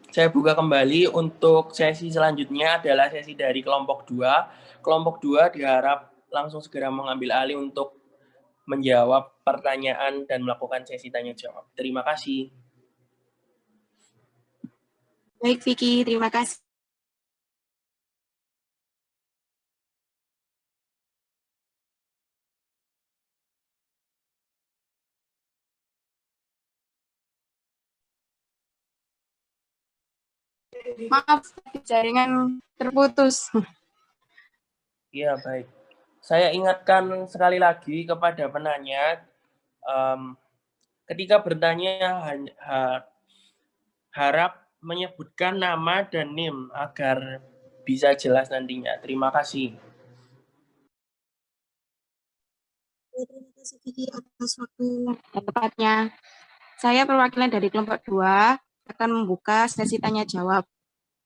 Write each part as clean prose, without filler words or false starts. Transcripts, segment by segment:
Saya buka kembali untuk sesi selanjutnya adalah sesi dari kelompok 2. Kelompok 2 diharap langsung segera mengambil alih untuk menjawab pertanyaan dan melakukan sesi tanya jawab. Terima kasih. Baik, Vicky, terima kasih. Maaf, jaringan terputus. Ya, baik. Saya ingatkan sekali lagi kepada penanya, ketika bertanya harap menyebutkan nama dan NIM agar bisa jelas nantinya. Terima kasih. Terima kasih Vicky atas waktu tepatnya. Saya perwakilan dari kelompok 2 akan membuka sesi tanya jawab.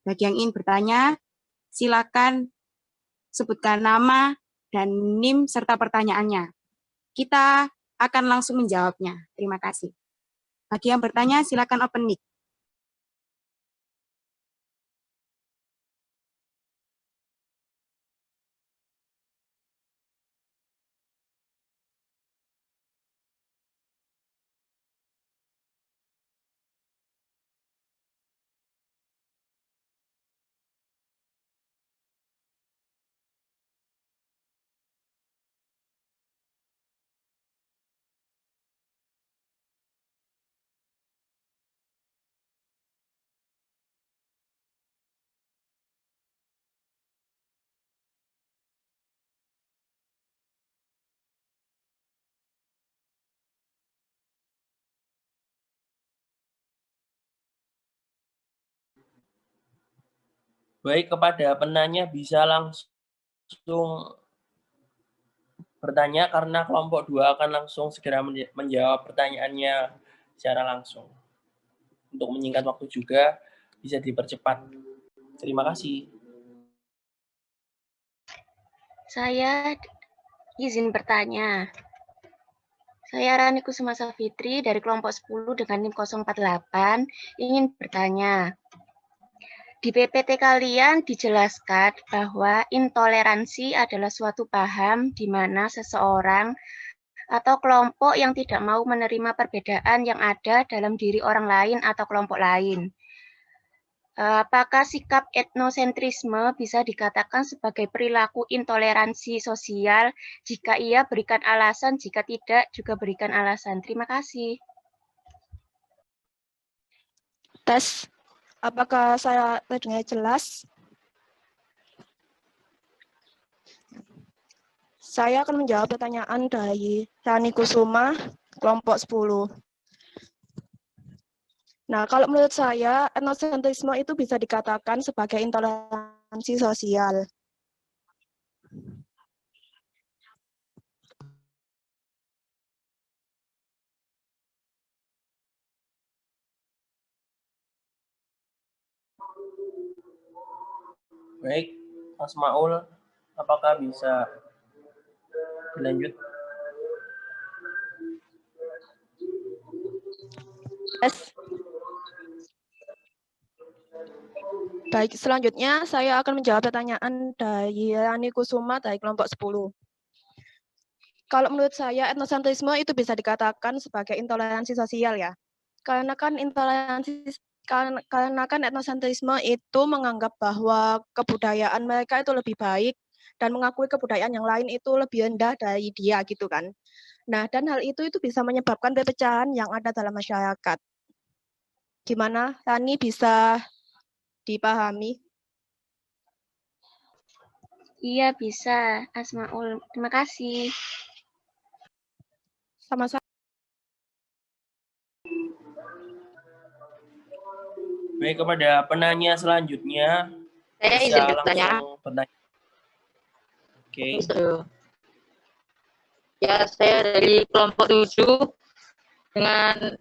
Bagi yang ingin bertanya, silakan sebutkan nama dan NIM serta pertanyaannya. Kita akan langsung menjawabnya. Terima kasih. Bagi yang bertanya, silakan open mic. Baik, kepada penanya bisa langsung bertanya karena kelompok 2 akan langsung segera menjawab pertanyaannya secara langsung. Untuk menyingkat waktu juga bisa dipercepat. Terima kasih. Saya izin bertanya. Saya Rani Kusuma Safitri dari kelompok 10 dengan NIM 048 ingin bertanya. Di PPT kalian dijelaskan bahwa intoleransi adalah suatu paham di mana seseorang atau kelompok yang tidak mau menerima perbedaan yang ada dalam diri orang lain atau kelompok lain. Apakah sikap etnosentrisme bisa dikatakan sebagai perilaku intoleransi sosial? Jika iya, berikan alasan. Jika tidak, juga berikan alasan. Terima kasih. Tes, apakah saya terdengar jelas? Saya akan menjawab pertanyaan dari Rani Kusuma, kelompok 10. Nah, kalau menurut saya, etnosentrisme itu bisa dikatakan sebagai intoleransi sosial. Baik, Mas Maul, apakah bisa dilanjut? Yes. Baik, selanjutnya saya akan menjawab pertanyaan dari Rani Kusuma dari kelompok 10. Kalau menurut saya, etnosentrisme itu bisa dikatakan sebagai intoleransi sosial ya. Karena kan etnosentrisme itu menganggap bahwa kebudayaan mereka itu lebih baik dan mengakui kebudayaan yang lain itu lebih rendah dari dia gitu kan. Nah, dan hal itu bisa menyebabkan perpecahan yang ada dalam masyarakat. Gimana, Rani, bisa dipahami? Iya, bisa. Asmaul, terima kasih. Sama-sama. Baik, kepada penanya selanjutnya, Saya bisa izin bertanya. langsung bertanya. Oke. Ya, saya dari kelompok 7 dengan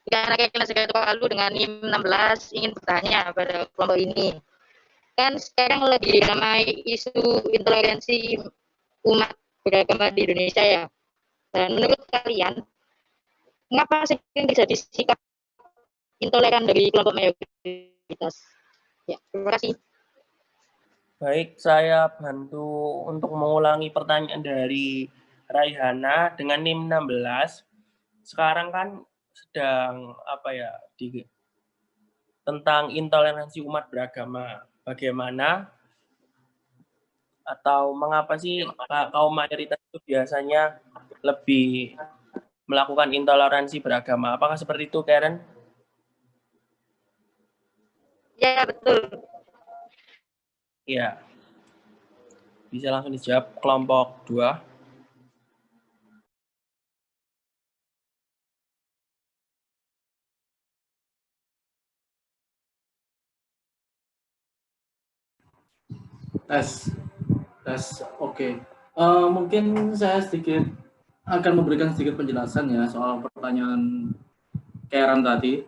anak kelas 1 Palu dengan NIM 16 ingin bertanya pada kelompok ini. Kan sekarang lagi ramai isu intoleransi umat beragama di Indonesia ya. Dan menurut kalian, mengapa sering terjadi sikap intoleran dari kelompok mayoritas. Ya, terima kasih. Baik, saya bantu untuk mengulangi pertanyaan dari Raihana dengan NIM 16. Sekarang kan sedang tentang intoleransi umat beragama. Bagaimana atau mengapa sih kaum mayoritas itu biasanya lebih melakukan intoleransi beragama? Apakah seperti itu, Karen? Ya, betul. Ya. Bisa langsung dijawab kelompok 2. Tes, oke. Mungkin saya akan memberikan sedikit penjelasan ya soal pertanyaan Karen tadi.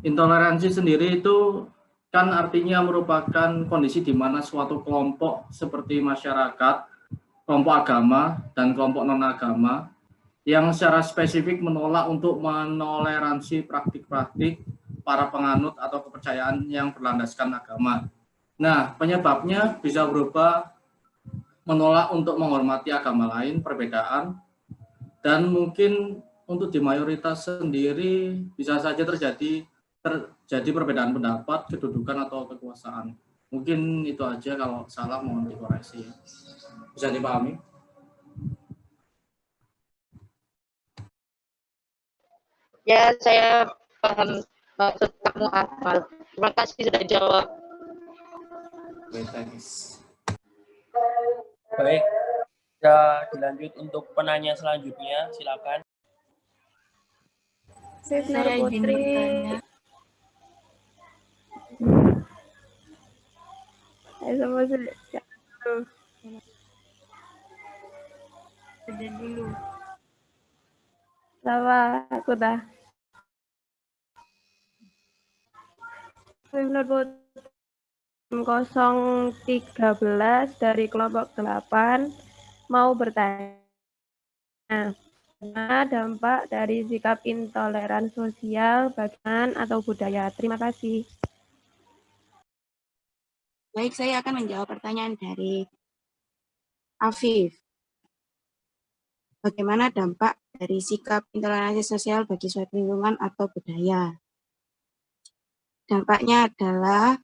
Intoleransi sendiri itu kan artinya merupakan kondisi di mana suatu kelompok seperti masyarakat, kelompok agama, dan kelompok non-agama yang secara spesifik menolak untuk menoleransi praktik-praktik para penganut atau kepercayaan yang berlandaskan agama. Nah, penyebabnya bisa berupa menolak untuk menghormati agama lain, perbedaan, dan mungkin untuk di mayoritas sendiri bisa saja terjadi perbedaan pendapat, kedudukan, atau kekuasaan. Mungkin itu aja, kalau salah mohon dikoreksi. Bisa dipahami? Ya, saya paham maksud kamu Akmal. Terima kasih sudah jawab. Baik, kita dilanjut untuk penanya selanjutnya, silakan. Saya izin bertanya. Sudah dulu. Sama, aku dah. Menurut 013 dari kelompok 8 mau bertanya, bagaimana dampak dari sikap intoleran sosial, bagian atau budaya? Terima kasih. Baik, saya akan menjawab pertanyaan dari Afif. Bagaimana dampak dari sikap intoleransi sosial bagi suatu lingkungan atau budaya? Dampaknya adalah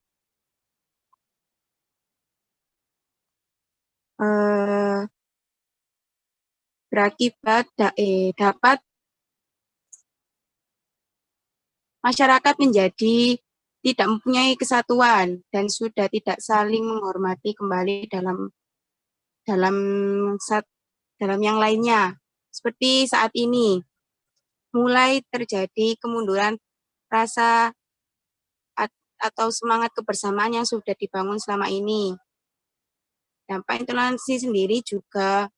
berakibat dapat masyarakat menjadi tidak mempunyai kesatuan dan sudah tidak saling menghormati kembali dalam yang lainnya. Seperti saat ini, mulai terjadi kemunduran rasa atau semangat kebersamaan yang sudah dibangun selama ini. Dampak intoleransi sendiri juga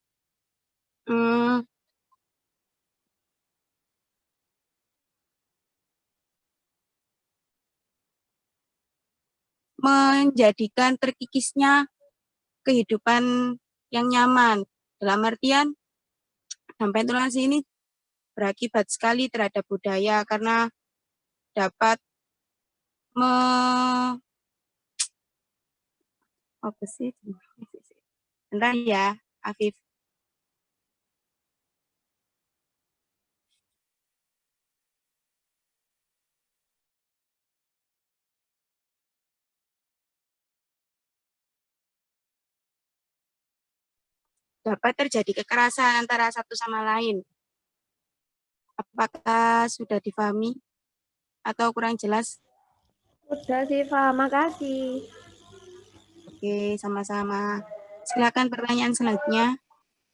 menjadikan terkikisnya kehidupan yang nyaman. Dalam artian, dampak intoleransi ini berakibat sekali terhadap budaya karena dapat bentar ya, Afif. Dapat terjadi kekerasan antara satu sama lain. Apakah sudah difahami atau kurang jelas? Sudah sih, paham. Makasih. Oke, sama-sama. Silakan pertanyaan selanjutnya.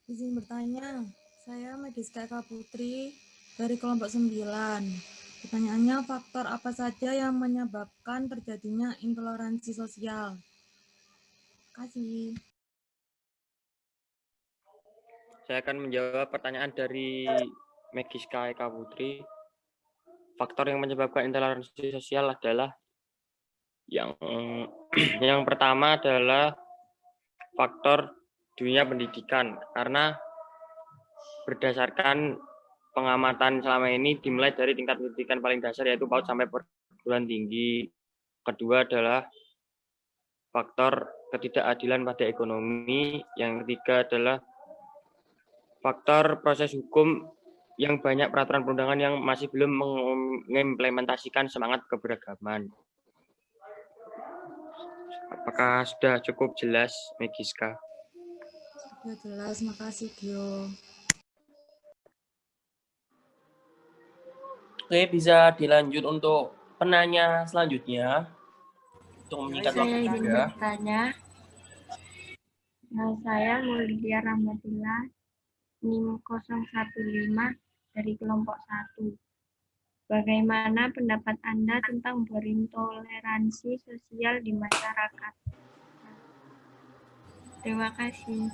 Izin bertanya, saya Mediska Eka Putri dari kelompok 9. Pertanyaannya, faktor apa saja yang menyebabkan terjadinya intoleransi sosial? Terima kasih. Saya akan menjawab pertanyaan dari Mediska Eka Putri. Faktor yang menyebabkan intoleransi sosial adalah yang pertama adalah faktor dunia pendidikan, karena berdasarkan pengamatan selama ini dimulai dari tingkat pendidikan paling dasar yaitu PAUD sampai perguruan tinggi. Kedua adalah faktor ketidakadilan pada ekonomi. Yang ketiga adalah faktor proses hukum yang banyak peraturan perundangan yang masih belum mengimplementasikan semangat keberagaman. Apakah sudah cukup jelas, Megiska? Sudah jelas, makasih Gio. Oke, bisa dilanjut untuk penanya selanjutnya. Untuk meningkat Saya waktu izin juga. bertanya. Saya Mulia Rahmatillah, NIM 015 dari kelompok 1. Bagaimana pendapat Anda tentang berintoleransi sosial di masyarakat? Terima kasih.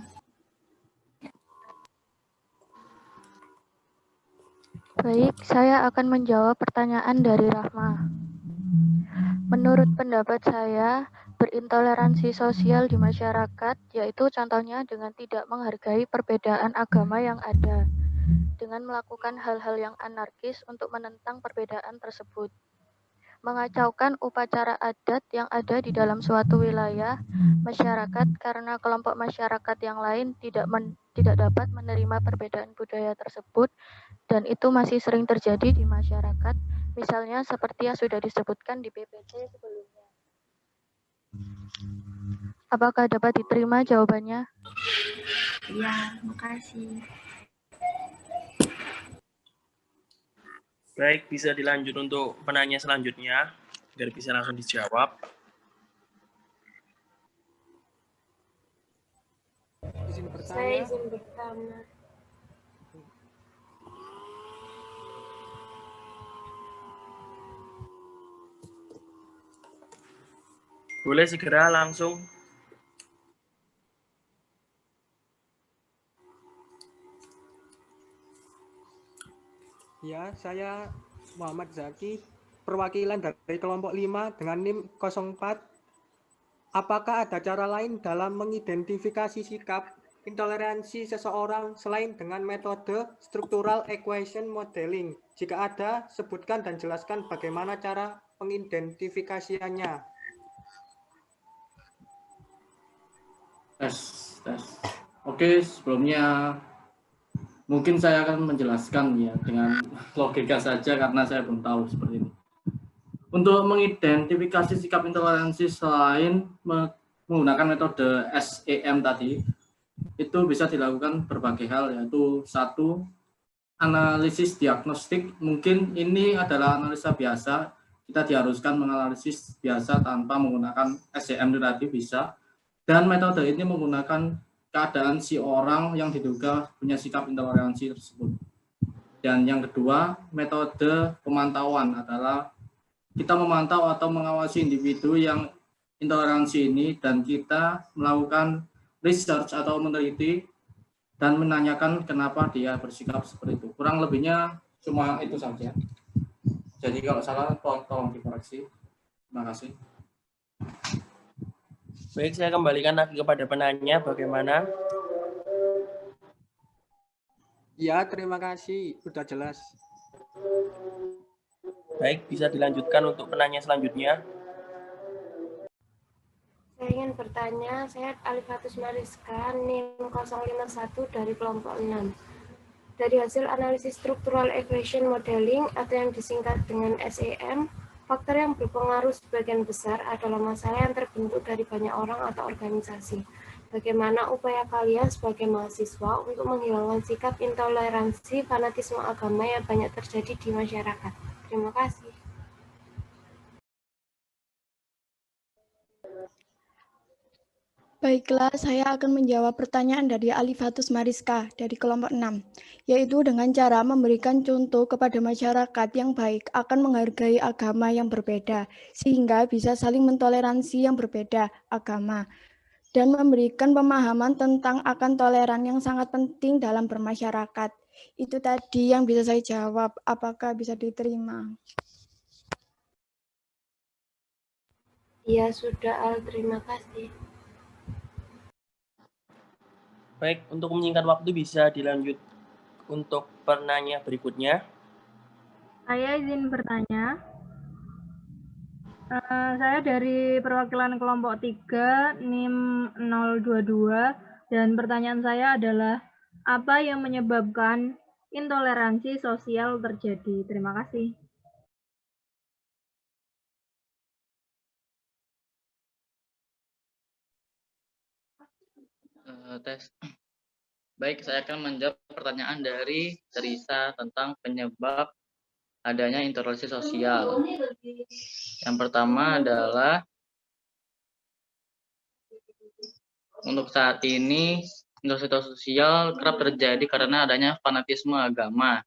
Baik, saya akan menjawab pertanyaan dari Rahma. Menurut pendapat saya, berintoleransi sosial di masyarakat, yaitu contohnya dengan tidak menghargai perbedaan agama yang ada, dengan melakukan hal-hal yang anarkis untuk menentang perbedaan tersebut, mengacaukan upacara adat yang ada di dalam suatu wilayah masyarakat karena kelompok masyarakat yang lain tidak dapat menerima perbedaan budaya tersebut, dan itu masih sering terjadi di masyarakat, misalnya seperti yang sudah disebutkan di PPT sebelumnya. Apakah dapat diterima jawabannya? Ya, makasih. Baik, bisa dilanjut untuk penanya selanjutnya, agar bisa langsung dijawab. Saya izin bertanya. Boleh segera langsung. Ya, saya Muhammad Zaki, perwakilan dari kelompok 5 dengan NIM 04. Apakah ada cara lain dalam mengidentifikasi sikap intoleransi seseorang selain dengan metode structural equation modeling? Jika ada, sebutkan dan jelaskan bagaimana cara pengidentifikasiannya. Tes. Oke, sebelumnya mungkin saya akan menjelaskan ya dengan logika saja karena saya belum tahu seperti ini. Untuk mengidentifikasi sikap intoleransi selain menggunakan metode SEM tadi, itu bisa dilakukan berbagai hal, yaitu satu, analisis diagnostik. Mungkin ini adalah analisa biasa, kita diharuskan menganalisis biasa tanpa menggunakan SEM itu tadi bisa. Dan metode ini menggunakan keadaan si orang yang diduga punya sikap intoleransi tersebut. Dan yang kedua, metode pemantauan adalah kita memantau atau mengawasi individu yang intoleransi ini dan kita melakukan research atau meneliti dan menanyakan kenapa dia bersikap seperti itu. Kurang lebihnya cuma itu saja. Jadi kalau salah tolong dikoreksi. Terima kasih. Baik, saya kembalikan lagi kepada penanya, bagaimana? Ya, terima kasih. Sudah jelas. Baik, bisa dilanjutkan untuk penanya selanjutnya. Saya ingin bertanya, saya Alifatus Mariska, NIM 051 dari kelompok 6. Dari hasil analisis structural equation modeling atau yang disingkat dengan SEM, faktor yang berpengaruh sebagian besar adalah masalah yang terbentuk dari banyak orang atau organisasi. Bagaimana upaya kalian sebagai mahasiswa untuk menghilangkan sikap intoleransi fanatisme agama yang banyak terjadi di masyarakat? Terima kasih. Baiklah, saya akan menjawab pertanyaan dari Alifatus Mariska dari kelompok 6, yaitu dengan cara memberikan contoh kepada masyarakat yang baik akan menghargai agama yang berbeda, sehingga bisa saling mentoleransi yang berbeda agama, dan memberikan pemahaman tentang akan toleran yang sangat penting dalam bermasyarakat. Itu tadi yang bisa saya jawab, apakah bisa diterima? Ya, sudah, Al. Terima kasih. Baik, untuk menyingkat waktu bisa dilanjut untuk penanya berikutnya. Saya izin bertanya. Saya dari perwakilan kelompok 3, NIM 022, dan pertanyaan saya adalah, apa yang menyebabkan intoleransi sosial terjadi? Terima kasih. Tes. Baik, saya akan menjawab pertanyaan dari Teresa tentang penyebab adanya intoleransi sosial. Yang pertama adalah untuk saat ini intoleransi sosial kerap terjadi karena adanya fanatisme agama,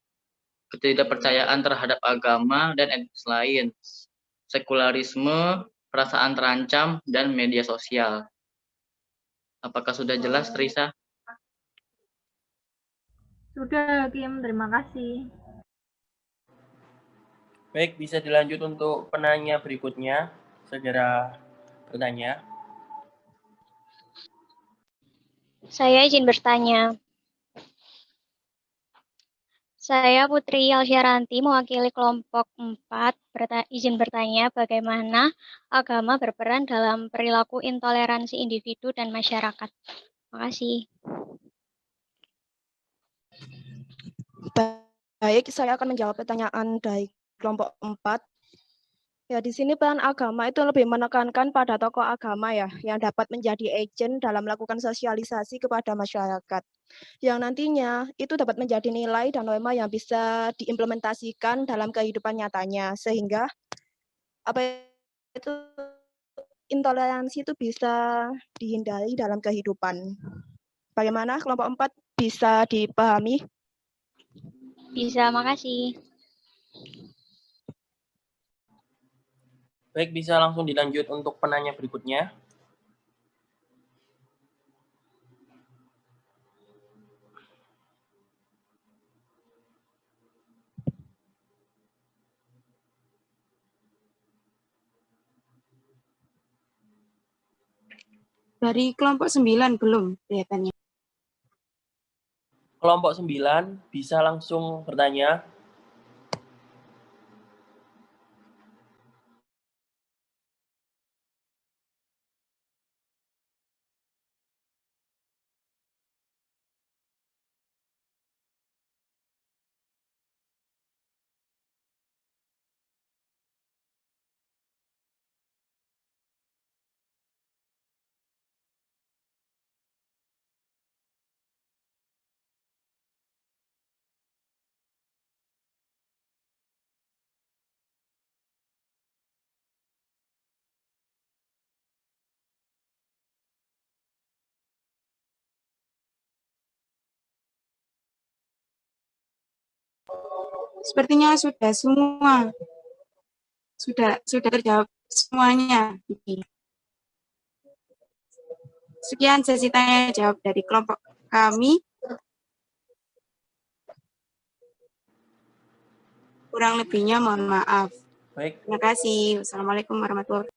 ketidakpercayaan terhadap agama dan etnis lain, sekularisme, perasaan terancam, dan media sosial. Apakah sudah jelas, Teresa? Sudah, Kim. Terima kasih. Baik, bisa dilanjut untuk penanya berikutnya. Segera bertanya. Saya izin bertanya. Saya Putri Alsyaranti, mewakili kelompok 4, izin bertanya bagaimana agama berperan dalam perilaku intoleransi individu dan masyarakat. Terima kasih. Baik, saya akan menjawab pertanyaan dari kelompok 4. Ya, di sini peran agama itu lebih menekankan pada tokoh agama ya, yang dapat menjadi agent dalam melakukan sosialisasi kepada masyarakat. Yang nantinya itu dapat menjadi nilai dan norma yang bisa diimplementasikan dalam kehidupan nyatanya, sehingga intoleransi itu bisa dihindari dalam kehidupan. Bagaimana kelompok 4 bisa dipahami? Bisa, makasih. Baik, bisa langsung dilanjut untuk penanya berikutnya. Dari kelompok 9 belum kelihatannya. Kelompok 9 bisa langsung bertanya. Sepertinya sudah semua. Sudah terjawab semuanya. Sekian sesi tanya jawab dari kelompok kami. Kurang lebihnya mohon maaf. Baik. Terima kasih. Wassalamualaikum warahmatullahi wabarakatuh.